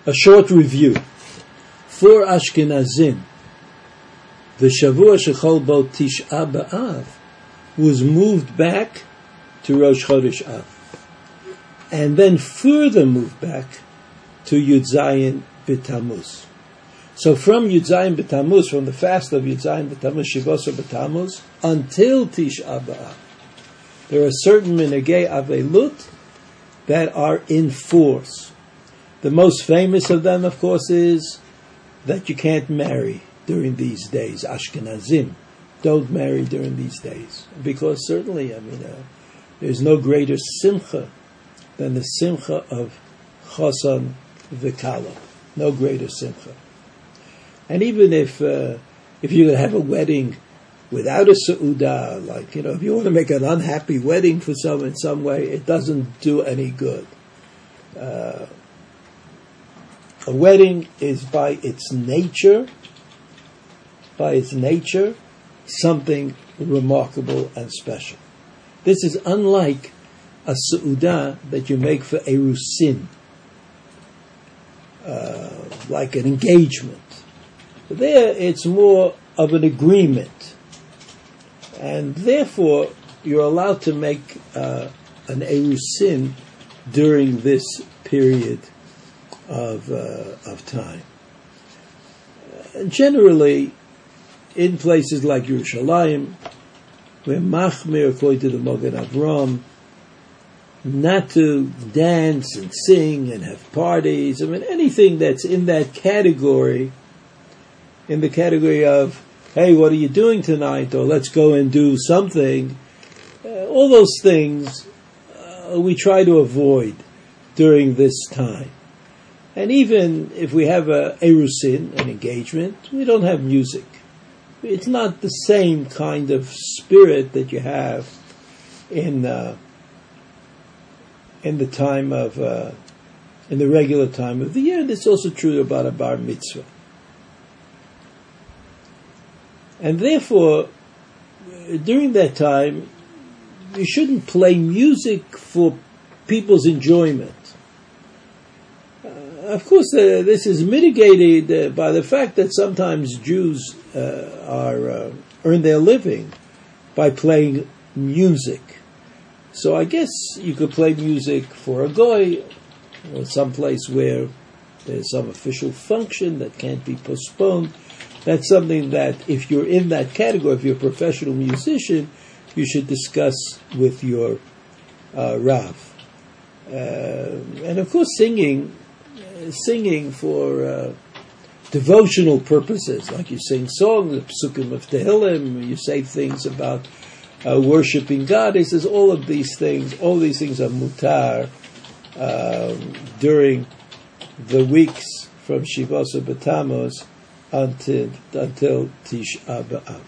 A short review. For Ashkenazim, the Shavua Shechol Bo Tish'a B'Av was moved back to Rosh Chodesh Av, and then further moved back to Yud Zayin B'Tammuz. So from Yud Zayin B'Tammuz, from the fast of Yud Zayin B'Tammuz, Shivosar B'Tammuz, until Tish'a B'Av, there are certain minhagei avelut that are in force. The most famous of them, of course, is that you can't marry during these days. Ashkenazim don't marry during these days. Because certainly, there's no greater simcha than the simcha of Chosan V'Kala. No greater simcha. And even if you're going to have a wedding without a seudah, like, if you want to make an unhappy wedding for someone in some way, it doesn't do any good. A wedding is by its nature, something remarkable and special. This is unlike a seudah that you make for erusin, like an engagement. There, it's more of an agreement, and therefore you're allowed to make an erusin during this period of time. Generally, in places like Yerushalayim, we're machmir according to the Mogen Avram, not to dance and sing and have parties. Anything that's in that category, in the category of, hey, what are you doing tonight? Or let's go and do something. All those things we try to avoid during this time. And even if we have a erusin, an engagement, we don't have music. It's not the same kind of spirit that you have in the time of in the regular time of the year. And it's also true about a bar mitzvah. And therefore, during that time, you shouldn't play music for people's enjoyment. Of course, this is mitigated by the fact that sometimes Jews earn their living by playing music. So I guess you could play music for a goy, or someplace where there's some official function that can't be postponed. That's something that, if you're in that category, if you're a professional musician, you should discuss with your Rav. And of course, singing for devotional purposes, like you sing songs, the Psukim of Tehillim, you say things about worshiping God. He says all these things are mutar during the weeks from Shivosar B'Tammuz until Tish'a B'Av.